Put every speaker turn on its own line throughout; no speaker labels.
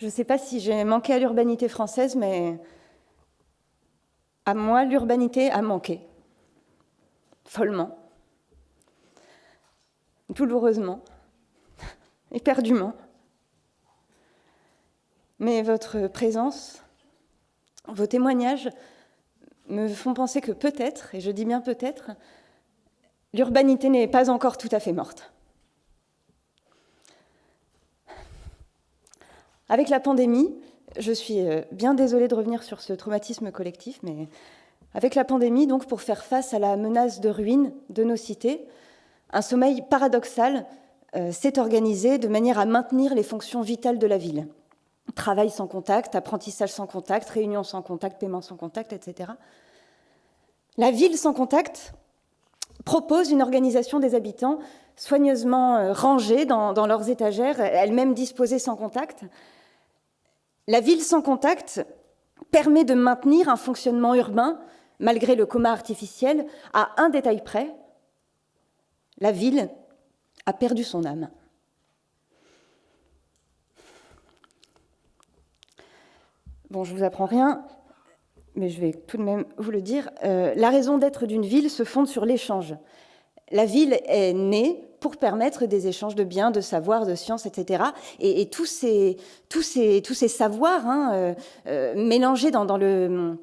Je ne sais pas si j'ai manqué à l'urbanité française, mais à moi, l'urbanité a manqué. Follement. Douloureusement. Éperdument. Mais votre présence, vos témoignages me font penser que peut-être, et je dis bien peut-être, l'urbanité n'est pas encore tout à fait morte. Avec la pandémie, je suis bien désolée de revenir sur ce traumatisme collectif, mais avec la pandémie, donc, pour faire face à la menace de ruine de nos cités, un sommeil paradoxal s'est organisé de manière à maintenir les fonctions vitales de la ville. Travail sans contact, apprentissage sans contact, réunion sans contact, paiement sans contact, etc. La ville sans contact propose une organisation des habitants soigneusement rangée dans leurs étagères, elles-mêmes disposées sans contact. La ville sans contact permet de maintenir un fonctionnement urbain, malgré le coma artificiel, à un détail près. La ville a perdu son âme. Bon, je ne vous apprends rien, mais je vais tout de même vous le dire. La raison d'être d'une ville se fonde sur l'échange. La ville est née pour permettre des échanges de biens, de savoirs, de sciences, etc. Et tous ces savoirs mélangés dans le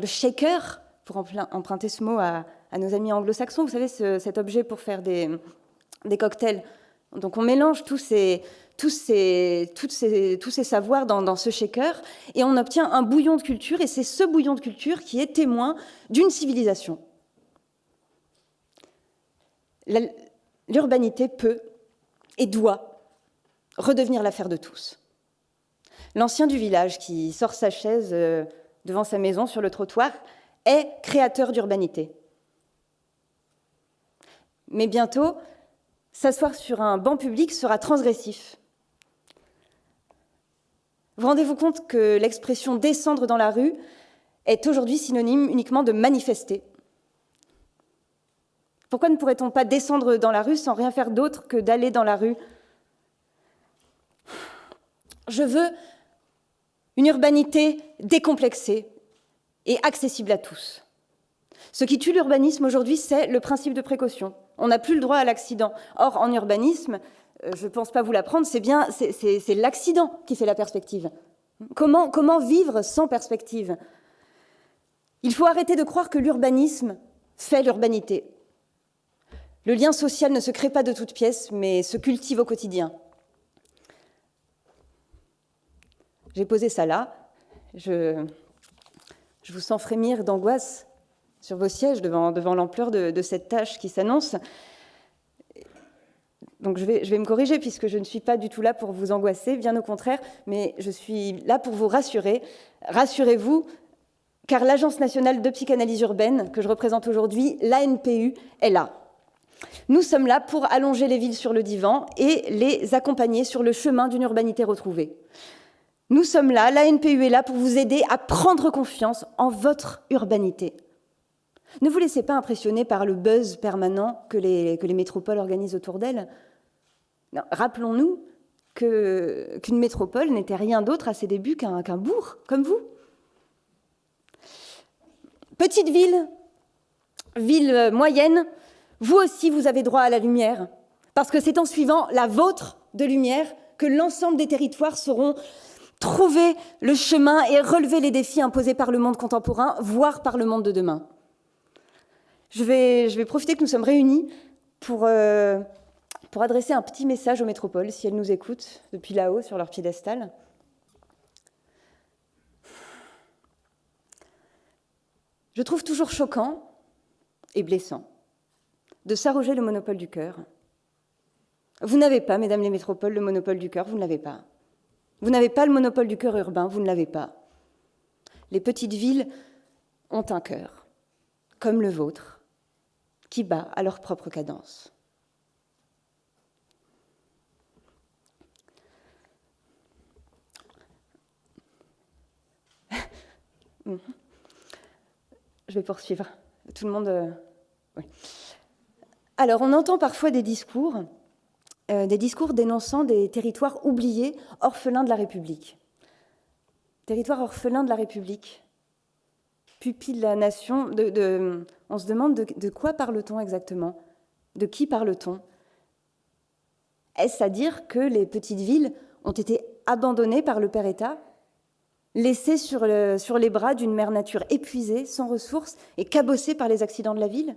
shaker, pour emprunter ce mot à nos amis anglo-saxons, vous savez, cet objet pour faire des cocktails. Donc on mélange tous ces savoirs dans ce shaker et on obtient un bouillon de culture, et c'est ce bouillon de culture qui est témoin d'une civilisation. L'urbanité peut et doit redevenir l'affaire de tous. L'ancien du village qui sort sa chaise devant sa maison sur le trottoir est créateur d'urbanité. Mais bientôt, s'asseoir sur un banc public sera transgressif. Vous rendez-vous compte que l'expression « descendre dans la rue » est aujourd'hui synonyme uniquement de manifester? Pourquoi ne pourrait-on pas descendre dans la rue sans rien faire d'autre que d'aller dans la rue? Je veux une urbanité décomplexée et accessible à tous. Ce qui tue l'urbanisme aujourd'hui, c'est le principe de précaution. On n'a plus le droit à l'accident. Or, en urbanisme, je ne pense pas vous l'apprendre, c'est l'accident qui fait la perspective. Comment vivre sans perspective? Il faut arrêter de croire que l'urbanisme fait l'urbanité. Le lien social ne se crée pas de toutes pièces, mais se cultive au quotidien. J'ai posé ça là. Je vous sens frémir d'angoisse sur vos sièges devant l'ampleur de cette tâche qui s'annonce. Donc je vais me corriger, puisque je ne suis pas du tout là pour vous angoisser, bien au contraire, mais je suis là pour vous rassurer. Rassurez-vous, car l'Agence nationale de psychanalyse urbaine, que je représente aujourd'hui, l'ANPU, est là. Nous sommes là pour allonger les villes sur le divan et les accompagner sur le chemin d'une urbanité retrouvée. Nous sommes là, l'ANPU est là pour vous aider à prendre confiance en votre urbanité. Ne vous laissez pas impressionner par le buzz permanent que les métropoles organisent autour d'elles. Rappelons-nous qu'une métropole n'était rien d'autre à ses débuts qu'un bourg, comme vous. Petite ville moyenne, vous aussi vous avez droit à la lumière, parce que c'est en suivant la vôtre de lumière que l'ensemble des territoires sauront trouver le chemin et relever les défis imposés par le monde contemporain, voire par le monde de demain. Je vais profiter que nous sommes réunis pour adresser un petit message aux métropoles, si elles nous écoutent depuis là-haut, sur leur piédestal. Je trouve toujours choquant et blessant de s'arroger le monopole du cœur. Vous n'avez pas, mesdames les métropoles, le monopole du cœur, vous ne l'avez pas. Vous n'avez pas le monopole du cœur urbain, vous ne l'avez pas. Les petites villes ont un cœur, comme le vôtre, qui bat à leur propre cadence. Je vais poursuivre. Tout le monde... Oui. Alors, on entend parfois des discours dénonçant des territoires oubliés, orphelins de la République. territoire orphelin de la République, pupille de la nation. On se demande de quoi parle-t-on exactement? De qui parle-t-on? Est-ce à dire que les petites villes ont été abandonnées par le père État, laissées sur les bras d'une mère nature épuisée, sans ressources et cabossée par les accidents de la ville?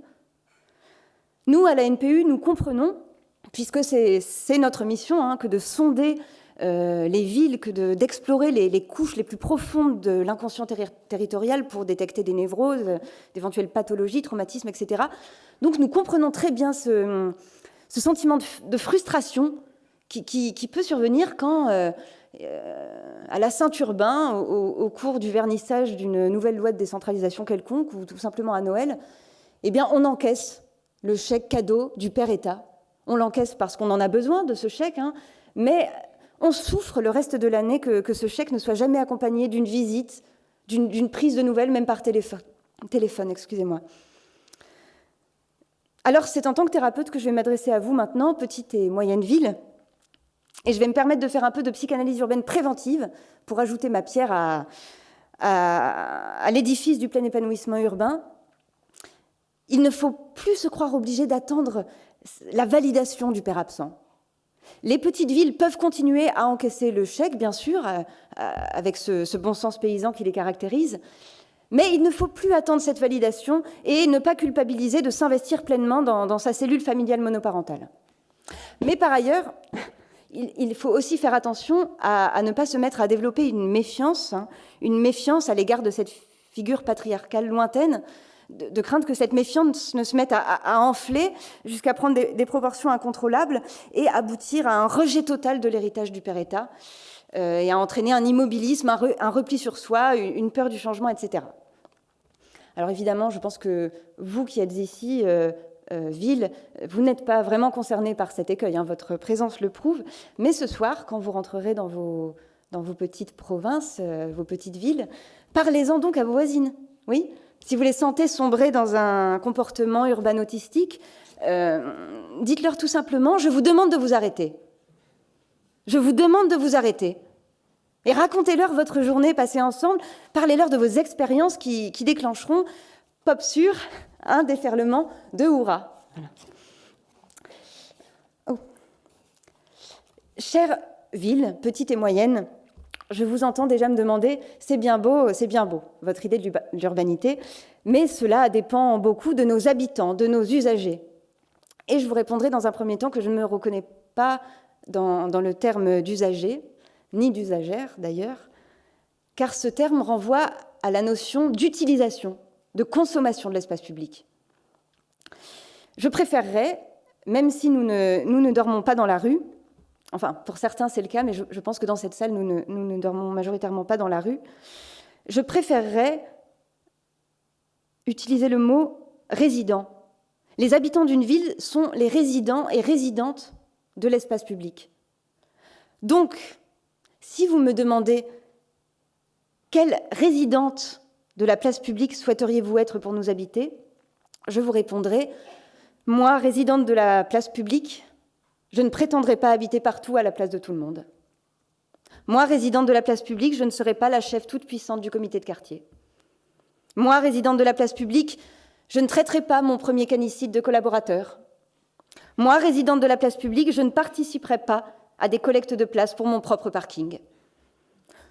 Nous, à la NPU, nous comprenons, puisque c'est notre mission, que de sonder les villes, que d'explorer les couches les plus profondes de l'inconscient territorial pour détecter des névroses, d'éventuelles pathologies, traumatismes, etc. Donc nous comprenons très bien ce sentiment de frustration qui peut survenir quand, à la Saint-Urbain, au cours du vernissage d'une nouvelle loi de décentralisation quelconque, ou tout simplement à Noël, eh bien, on encaisse le chèque cadeau du père État. On l'encaisse parce qu'on en a besoin de ce chèque, mais on souffre le reste de l'année que ce chèque ne soit jamais accompagné d'une visite, d'une prise de nouvelles, même par téléphone, excusez-moi. Alors, c'est en tant que thérapeute que je vais m'adresser à vous maintenant, petite et moyenne ville, et je vais me permettre de faire un peu de psychanalyse urbaine préventive pour ajouter ma pierre à l'édifice du plein épanouissement urbain. Il ne faut plus se croire obligé d'attendre la validation du père absent. Les petites villes peuvent continuer à encaisser le chèque, bien sûr, avec ce bon sens paysan qui les caractérise, mais il ne faut plus attendre cette validation et ne pas culpabiliser de s'investir pleinement dans sa cellule familiale monoparentale. Mais par ailleurs, il faut aussi faire attention à ne pas se mettre à développer une méfiance à l'égard de cette figure patriarcale lointaine, de craindre que cette méfiance ne se mette à enfler jusqu'à prendre des proportions incontrôlables et aboutir à un rejet total de l'héritage du père État et à entraîner un immobilisme, un repli sur soi, une peur du changement, etc. Alors évidemment, je pense que vous qui êtes ici, ville, vous n'êtes pas vraiment concernés par cet écueil, votre présence le prouve, mais ce soir, quand vous rentrerez dans vos petites provinces, vos petites villes, parlez-en donc à vos voisines, oui. Si vous les sentez sombrer dans un comportement urban-autistique, dites-leur tout simplement « Je vous demande de vous arrêter. Je vous demande de vous arrêter. » Et racontez-leur votre journée passée ensemble, parlez-leur de vos expériences qui déclencheront, pop sûr, un déferlement de hurrah. Voilà. Oh. Chère ville, petite et moyenne, je vous entends déjà me demander « c'est bien beau, votre idée de l'urbanité, mais cela dépend beaucoup de nos habitants, de nos usagers. » Et je vous répondrai dans un premier temps que je ne me reconnais pas dans le terme d'usager, ni d'usagère d'ailleurs, car ce terme renvoie à la notion d'utilisation, de consommation de l'espace public. Je préférerais, même si nous ne dormons pas dans la rue, enfin, pour certains, c'est le cas, mais je pense que dans cette salle, nous ne dormons majoritairement pas dans la rue. Je préférerais utiliser le mot « résident ». Les habitants d'une ville sont les résidents et résidentes de l'espace public. Donc, si vous me demandez quelle résidente de la place publique souhaiteriez-vous être pour nous habiter, je vous répondrai « Moi, résidente de la place publique, je ne prétendrai pas habiter partout à la place de tout le monde. Moi, résidente de la place publique, je ne serai pas la chef toute-puissante du comité de quartier. Moi, résidente de la place publique, je ne traiterai pas mon premier canicide de collaborateur. Moi, résidente de la place publique, je ne participerai pas à des collectes de places pour mon propre parking.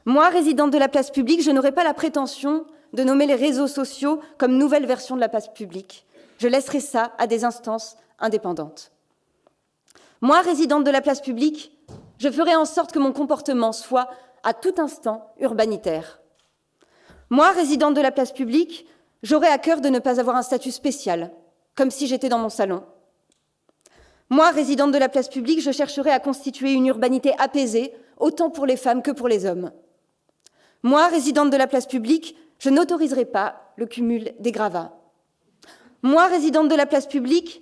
Moi, résidente de la place publique, je n'aurai pas la prétention de nommer les réseaux sociaux comme nouvelle version de la place publique. Je laisserai ça à des instances indépendantes. Moi, résidente de la place publique, je ferai en sorte que mon comportement soit, à tout instant, urbanitaire. Moi, résidente de la place publique, j'aurai à cœur de ne pas avoir un statut spécial, comme si j'étais dans mon salon. Moi, résidente de la place publique, je chercherai à constituer une urbanité apaisée, autant pour les femmes que pour les hommes. Moi, résidente de la place publique, je n'autoriserai pas le cumul des gravats. Moi, résidente de la place publique,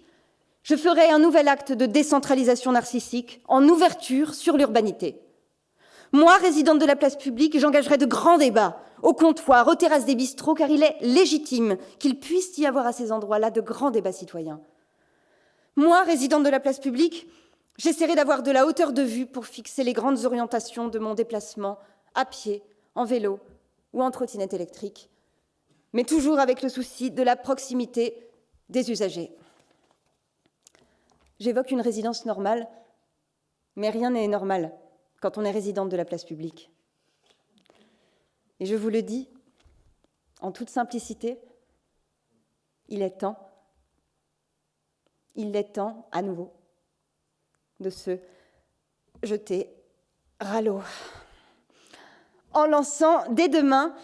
je ferai un nouvel acte de décentralisation narcissique en ouverture sur l'urbanité. Moi, résidente de la place publique, j'engagerai de grands débats au comptoir, aux terrasses des bistrots, car il est légitime qu'il puisse y avoir à ces endroits-là de grands débats citoyens. Moi, résidente de la place publique, j'essaierai d'avoir de la hauteur de vue pour fixer les grandes orientations de mon déplacement à pied, en vélo ou en trottinette électrique, mais toujours avec le souci de la proximité des usagers. J'évoque une résidence normale, mais rien n'est normal quand on est résidente de la place publique. Et je vous le dis, en toute simplicité, il est temps à nouveau de se jeter à l'eau en lançant dès demain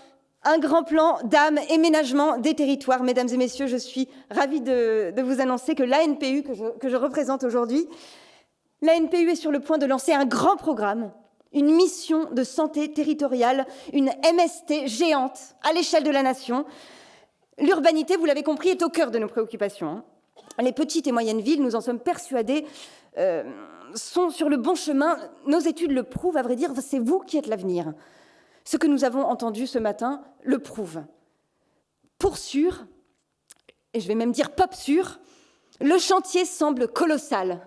un grand plan d'aménagement des territoires. Mesdames et messieurs, je suis ravie de vous annoncer que l'ANPU, que je représente aujourd'hui, l'ANPU est sur le point de lancer un grand programme, une mission de santé territoriale, une MST géante à l'échelle de la nation. L'urbanité, vous l'avez compris, est au cœur de nos préoccupations. Les petites et moyennes villes, nous en sommes persuadés, sont sur le bon chemin. Nos études le prouvent, à vrai dire, c'est vous qui êtes l'avenir. Ce que nous avons entendu ce matin le prouve. Pour sûr, et je vais même dire pop sûr, le chantier semble colossal.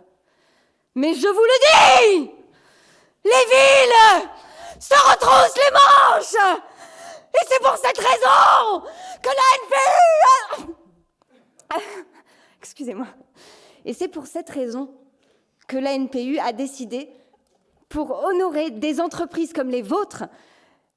Mais je vous le dis, les villes se retroussent les manches. Et c'est pour cette raison que l'ANPU... Excusez-moi. Et c'est pour cette raison que l'ANPU a décidé, pour honorer des entreprises comme les vôtres,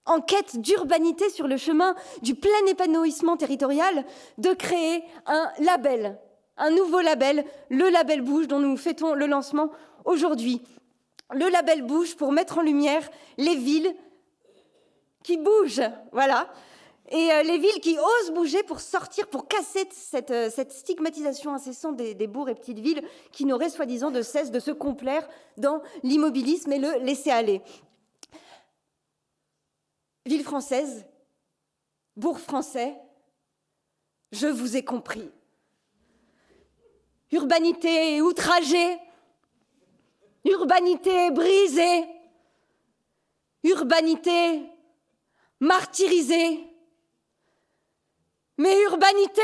en quête d'urbanité sur le chemin du plein épanouissement territorial, de créer un label, un nouveau label, le label Bouge, dont nous fêtons le lancement aujourd'hui. Le label Bouge pour mettre en lumière les villes qui bougent, voilà, et les villes qui osent bouger pour sortir, pour casser cette stigmatisation incessante des bourgs et petites villes qui n'auraient soi-disant de cesse de se complaire dans l'immobilisme et le laisser-aller. Ville française, bourg français, je vous ai compris. Urbanité outragée, urbanité brisée, urbanité martyrisée, mais urbanité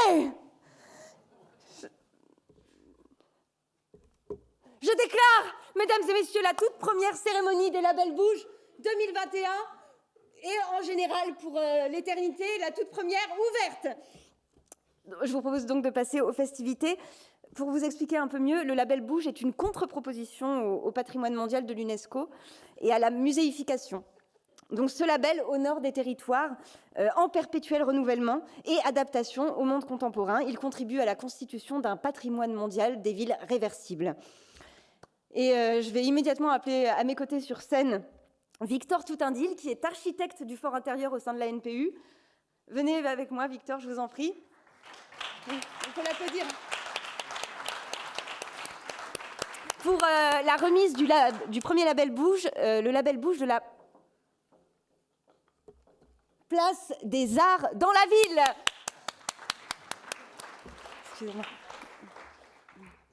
libérée. Je déclare, mesdames et messieurs, la toute première cérémonie des labels Bouge 2021 et en général pour l'éternité, la toute première ouverte. Je vous propose donc de passer aux festivités. Pour vous expliquer un peu mieux, le label Bouge est une contre-proposition au patrimoine mondial de l'UNESCO et à la muséification. Donc ce label honore des territoires en perpétuel renouvellement et adaptation au monde contemporain. Il contribue à la constitution d'un patrimoine mondial des villes réversibles. Et je vais immédiatement appeler à mes côtés sur scène Victor Toutindil, qui est architecte du fort intérieur au sein de l'ANPU. Venez avec moi, Victor, je vous en prie. On peut l'applaudir. Pour la remise du premier label Bouge, le label Bouge de la place des Arts dans la ville. Excusez-moi.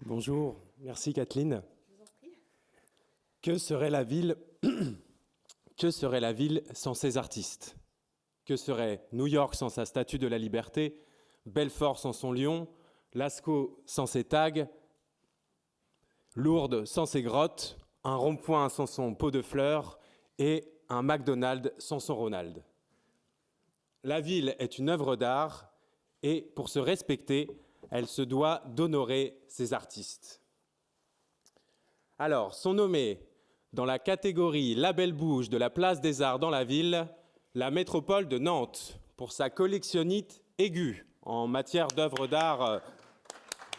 Bonjour, merci Kathleen. Que serait la ville sans ses artistes? Que serait New York sans sa statue de la liberté, Belfort sans son lion, Lascaux sans ses tags, Lourdes sans ses grottes, un rond-point sans son pot de fleurs et un McDonald's sans son Ronald? La ville est une œuvre d'art et pour se respecter, elle se doit d'honorer ses artistes. Alors, sont nommés dans la catégorie Label Bouge de la place des Arts dans la ville, la métropole de Nantes, pour sa collectionnite aiguë en matière d'œuvres d'art.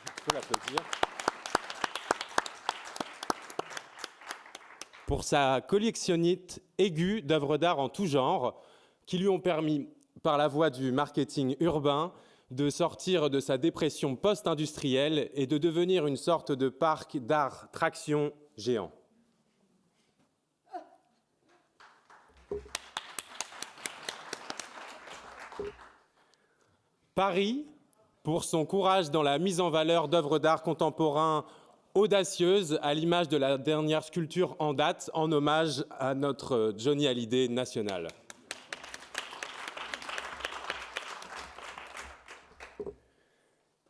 Je peux l'applaudir. Pour sa collectionnite aiguë d'œuvres d'art en tout genre, qui lui ont permis, par la voie du marketing urbain, de sortir de sa dépression post-industrielle et de devenir une sorte de parc d'art traction géant. Paris, pour son courage dans la mise en valeur d'œuvres d'art contemporains audacieuses, à l'image de la dernière sculpture en date, en hommage à notre Johnny Hallyday national.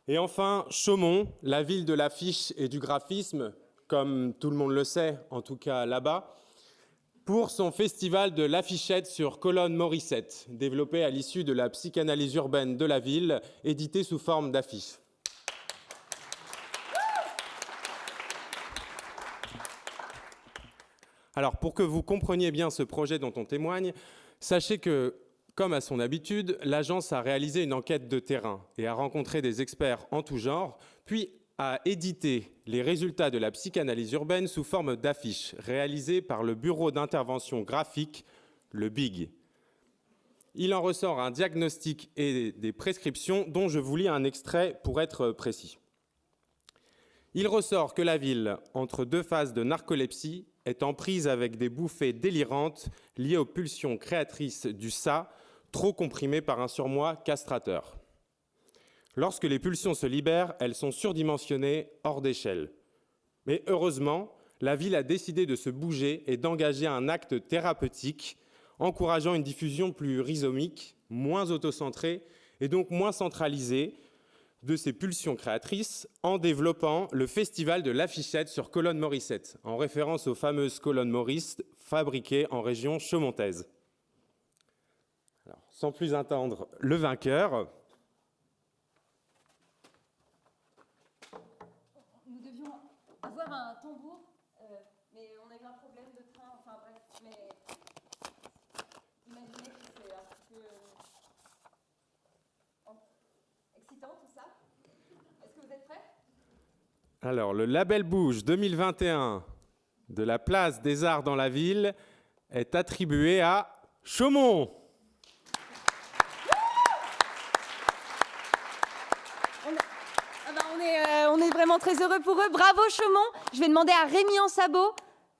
Et enfin, Chaumont, la ville de l'affiche et du graphisme, comme tout le monde le sait, en tout cas là-bas, pour son festival de l'affichette sur colonne Morissette, développé à l'issue de la psychanalyse urbaine de la ville, édité sous forme d'affiches. Alors, pour que vous compreniez bien ce projet dont on témoigne, sachez que, comme à son habitude, l'agence a réalisé une enquête de terrain et a rencontré des experts en tout genre, puis a édité les résultats de la psychanalyse urbaine sous forme d'affiches réalisées par le bureau d'intervention graphique, le BIG. Il en ressort un diagnostic et des prescriptions dont je vous lis un extrait pour être précis. Il ressort que la ville, entre deux phases de narcolepsie, est en prise avec des bouffées délirantes liées aux pulsions créatrices du ça, trop comprimées par un surmoi castrateur. Lorsque les pulsions se libèrent, elles sont surdimensionnées, hors d'échelle. Mais heureusement, la ville a décidé de se bouger et d'engager un acte thérapeutique, encourageant une diffusion plus rhizomique, moins autocentrée et donc moins centralisée de ces pulsions créatrices, en développant le festival de l'affichette sur colonne Morissette, en référence aux fameuses colonnes Maurice fabriquées en région chaumontaise. Alors, sans plus attendre le vainqueur.
Nous devions avoir un tambour, mais on a eu un problème de train, enfin bref, mais imaginez que c'est un petit peu excitant tout ça. Est-ce que vous êtes prêts?
Alors, le label Bouge 2021 de la place des Arts dans la ville est attribué à Chaumont.
On est vraiment très heureux pour eux. Bravo Chaumont. Je vais demander à Rémi Ansabo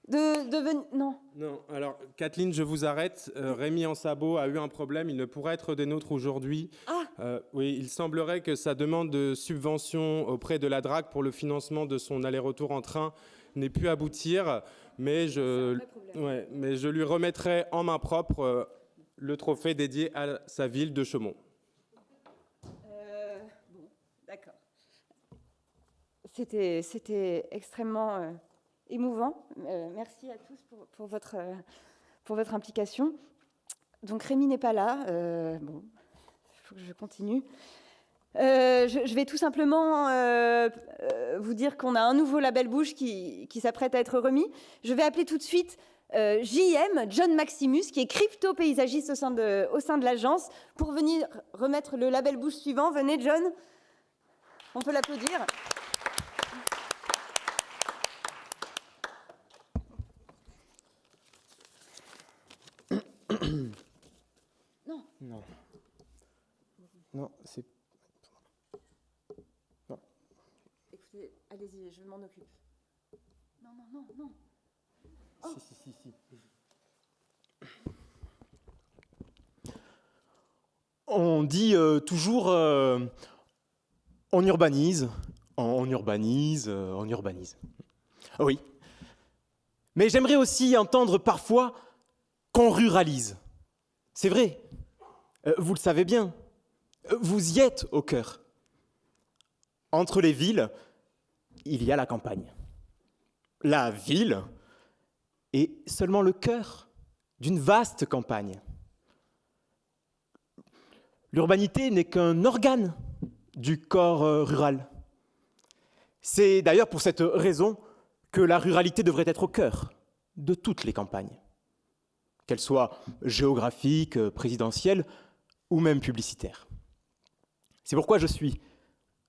de venir. Non.
Non, alors Kathleen, je vous arrête. Rémi Ansabo a eu un problème, il ne pourra être des nôtres aujourd'hui. Oui, il semblerait que sa demande de subvention auprès de la DRAC pour le financement de son aller-retour en train n'ait pu aboutir, mais je lui remettrai en main propre le trophée dédié à sa ville de Chaumont.
Bon, d'accord. C'était extrêmement émouvant. Merci à tous pour votre implication. Donc Rémi n'est pas là. Bon, il faut que je continue. Je vais tout simplement vous dire qu'on a un nouveau label Bouge qui s'apprête à être remis. Je vais appeler tout de suite JM, John Maximus, qui est crypto-paysagiste au sein de l'agence, pour venir remettre le label Bouge suivant. Venez, John. On peut l'applaudir.
Non, c'est... Non.
Écoutez, allez-y, je m'en occupe. Non. Oh.
Si. On dit toujours on urbanise. Oui. Mais j'aimerais aussi entendre parfois qu'on ruralise. C'est vrai. Vous le savez bien. Vous y êtes au cœur. Entre les villes, il y a la campagne. La ville est seulement le cœur d'une vaste campagne. L'urbanité n'est qu'un organe du corps rural. C'est d'ailleurs pour cette raison que la ruralité devrait être au cœur de toutes les campagnes, qu'elles soient géographiques, présidentielles ou même publicitaires. C'est pourquoi je suis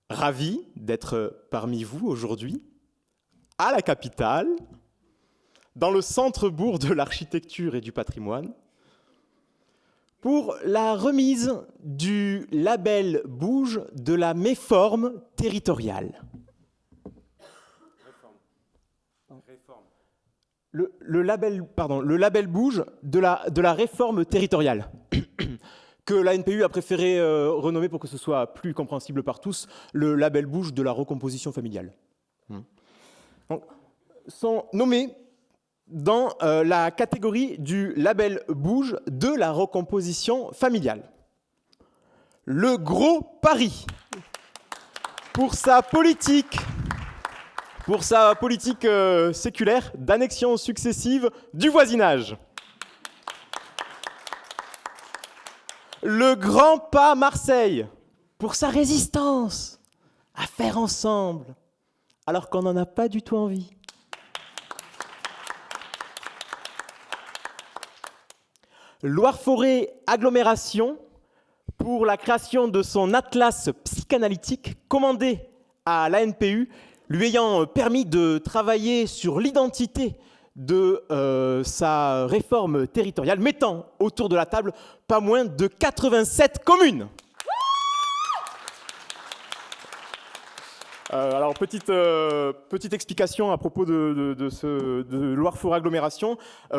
ravi d'être parmi vous aujourd'hui, à la capitale, dans le centre-bourg de l'architecture et du patrimoine, pour la remise du label Bouge de la méforme territoriale. Le label Bouge de la réforme territoriale. Que l'ANPU a préféré renommer, pour que ce soit plus compréhensible par tous, le label Bouge de la recomposition familiale. Donc, sont nommés dans la catégorie du label Bouge de la recomposition familiale. Le Gros Paris, pour sa politique séculaire d'annexion successive du voisinage. Le grand pas Marseille, pour sa résistance à faire ensemble, alors qu'on n'en a pas du tout envie. Loire-Forêt Agglomération, pour la création de son atlas psychanalytique commandé à l'ANPU, lui ayant permis de travailler sur l'identité de sa réforme territoriale, mettant autour de la table pas moins de 87 communes. Alors, petite explication à propos de Loire-Forêt Agglomération.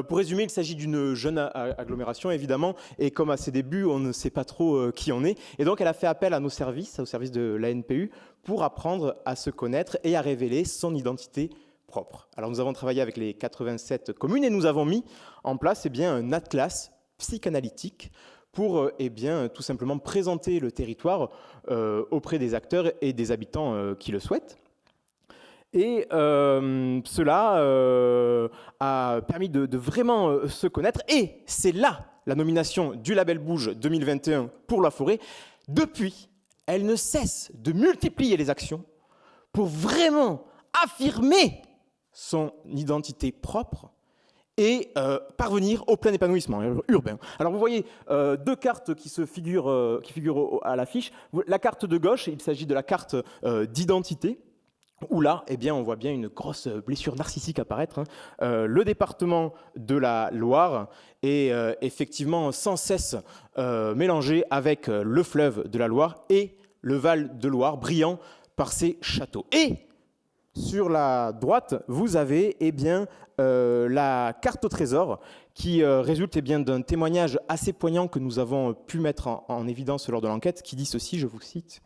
Pour résumer, il s'agit d'une jeune agglomération, évidemment, et comme à ses débuts, on ne sait pas trop qui on est. Et donc, elle a fait appel à nos services, au service de l'ANPU, pour apprendre à se connaître et à révéler son identité propre. Alors, nous avons travaillé avec les 87 communes et nous avons mis en place un atlas psychanalytique pour tout simplement présenter le territoire auprès des acteurs et des habitants qui le souhaitent. Et cela a permis de vraiment se connaître. Et c'est là la nomination du Label Bouge 2021 pour Loire-Forêt. Depuis, elle ne cesse de multiplier les actions pour vraiment affirmer son identité propre et parvenir au plein épanouissement urbain. Alors vous voyez deux cartes qui figurent à l'affiche. La carte de gauche, il s'agit de la carte d'identité, où là, on voit bien une grosse blessure narcissique apparaître. Le département de la Loire est effectivement sans cesse mélangé avec le fleuve de la Loire et le Val de Loire, brillant par ses châteaux. Et sur la droite, vous avez la carte au trésor qui résulte d'un témoignage assez poignant que nous avons pu mettre en évidence lors de l'enquête, qui dit ceci, je vous cite.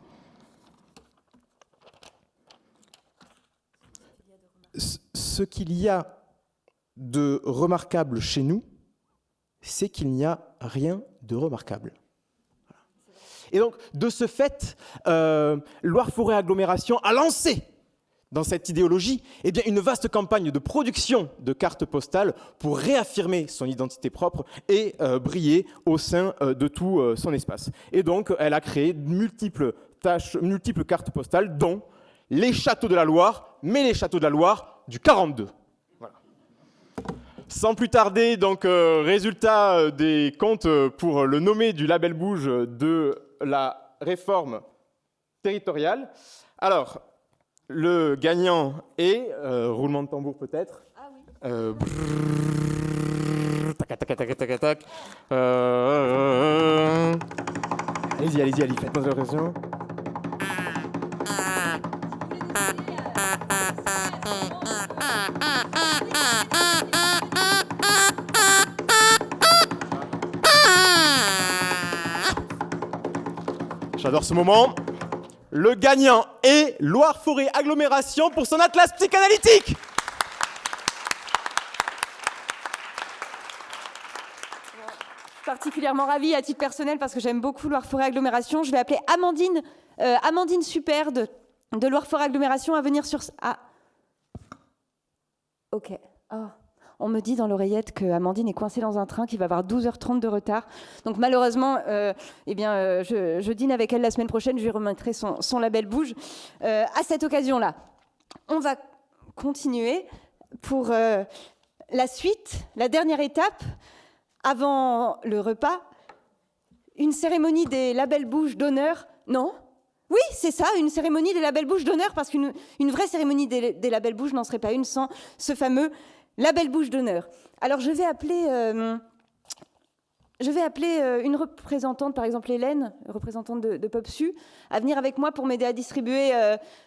Ce qu'il y a de remarquable chez nous, c'est qu'il n'y a rien de remarquable. Et donc, de ce fait, Loire-Forêt Agglomération a lancé dans cette idéologie, une vaste campagne de production de cartes postales pour réaffirmer son identité propre et briller au sein de tout son espace. Et donc, elle a créé multiples cartes postales, dont les châteaux de la Loire, mais les châteaux de la Loire du 42. Voilà. Sans plus tarder, donc, résultat des comptes pour le nommé du Label Bouge de la réforme territoriale. Alors, le gagnant est, roulement de tambour peut-être.
Ah oui.
Tac, tac, tac, tac, tac. Allez-y, faites-moi l'impression. J'adore ce moment. Le gagnant est Loire-Forêt Agglomération pour son atlas psychanalytique.
Particulièrement ravie à titre personnel parce que j'aime beaucoup Loire-Forêt Agglomération. Je vais appeler Amandine Super de Loire-Forêt Agglomération à venir sur... Ah. Ok. Oh. On me dit dans l'oreillette que Amandine est coincée dans un train qui va avoir 12h30 de retard. Donc malheureusement, je dîne avec elle la semaine prochaine. Je lui remettrai son Label Bouge. À cette occasion-là, on va continuer pour la suite, la dernière étape, avant le repas, une cérémonie des Label Bouge d'honneur. Non ? Oui, c'est ça, une cérémonie des Label Bouge d'honneur, parce qu'une vraie cérémonie des Label Bouge n'en serait pas une sans ce fameux Label Bouge d'honneur. Alors, je vais appeler une représentante, par exemple Hélène, représentante de Popsu, à venir avec moi pour m'aider à distribuer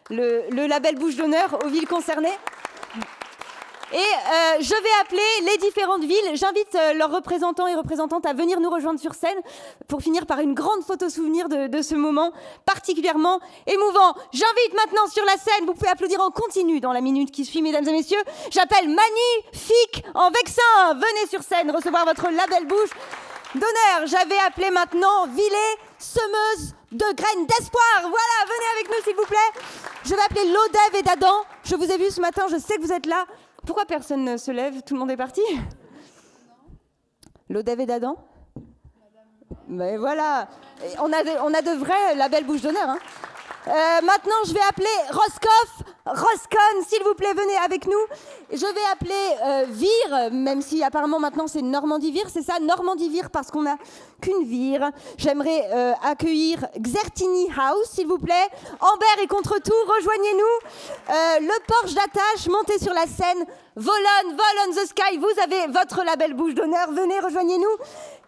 le Label Bouge d'honneur aux villes concernées. Et je vais appeler les différentes villes. J'invite leurs représentants et représentantes à venir nous rejoindre sur scène pour finir par une grande photo souvenir de ce moment particulièrement émouvant. J'invite maintenant sur la scène, vous pouvez applaudir en continu dans la minute qui suit, mesdames et messieurs. J'appelle Magnifique en Vexin. Venez sur scène recevoir votre Label Bouge d'honneur. J'avais appelé maintenant Villet, semeuse de graines d'espoir. Voilà, venez avec nous s'il vous plaît. Je vais appeler Lodève et d'Adam. Je vous ai vu ce matin, je sais que vous êtes là. Pourquoi personne ne se lève? Tout le monde est parti? Lodève et d'Adam? Mais voilà, et on a de vrais labels bouche d'honneur. Hein. Maintenant, je vais appeler Roscoff, s'il vous plaît, venez avec nous. Je vais appeler Vire, même si apparemment maintenant c'est Normandie Vire, c'est ça, Normandie Vire, parce qu'on n'a qu'une Vire. J'aimerais accueillir Xertini House, s'il vous plaît. Amber est contre tout, rejoignez-nous. Le Porsche d'attache, montez sur la scène. Vol on the Sky, vous avez votre label bouche d'honneur, venez, rejoignez-nous.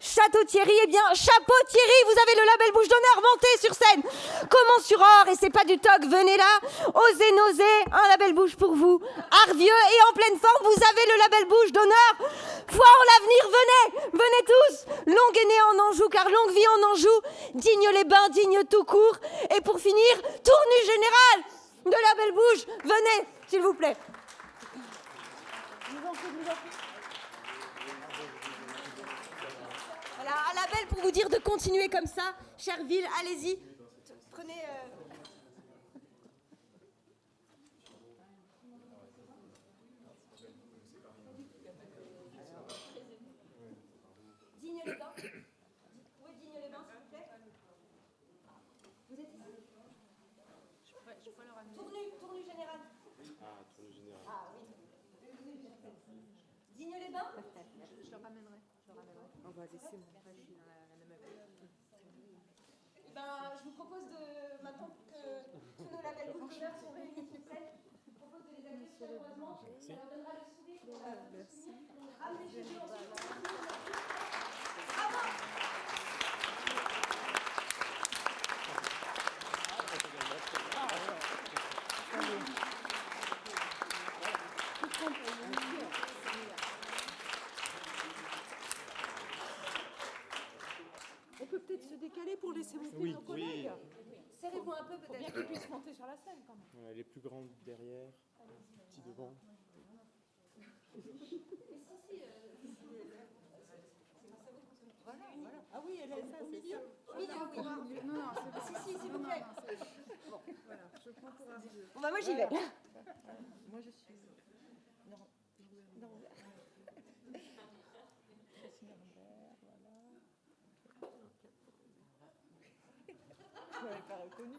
Château Thierry, eh bien, Chapeau Thierry, vous avez le label bouche d'honneur, montez sur scène. Comment sur or, et c'est pas du toc, venez là. Osez Noser, un label bouche pour vous. Arvieux et en pleine forme, vous avez le label bouche d'honneur. Foi en l'avenir, venez tous. Longue est née en Anjou, car longue vie en Anjou. Digne-les-Bains, digne tout court. Et pour finir, tournue générale de label bouche, venez, s'il vous plaît. Voilà, un label pour vous dire de continuer comme ça. Cherville, allez-y. Prenez... Digne-les-Bains. Où est Digne-les-Bains, s'il vous plaît? Vous êtes ici? Je peux le ramener. Tournue générale.
Ah, tournée générale.
Ah oui. Digne-les-Bains?
Je le ramènerai. On va laisser mon frère, je suis dans la même avec.
Ben, je vous propose de, maintenant que tous nos labels bouche d'honneur sont réunis sur scène, je vous propose de les accueillir chaleureusement. Ça leur donnera le sourire pour
Merci.
ramener chez eux ensuite.
On peut peut-être se décaler pour laisser monter nos collègues.
Serrez-vous un peu
Faut bien
peut-être.
qu'ils puissent monter sur la scène quand même.
Les plus grandes derrière, petit devant.
Ah oui, elle est ça, au milieu.
Non, non, c'est si, s'il vous plaît.
Bon, voilà, je prends pour Ardieu.
Bon, bah, moi, j'y vais.
Moi, je suis... Non, Norbert, voilà. Vous m'avez pas reconnu.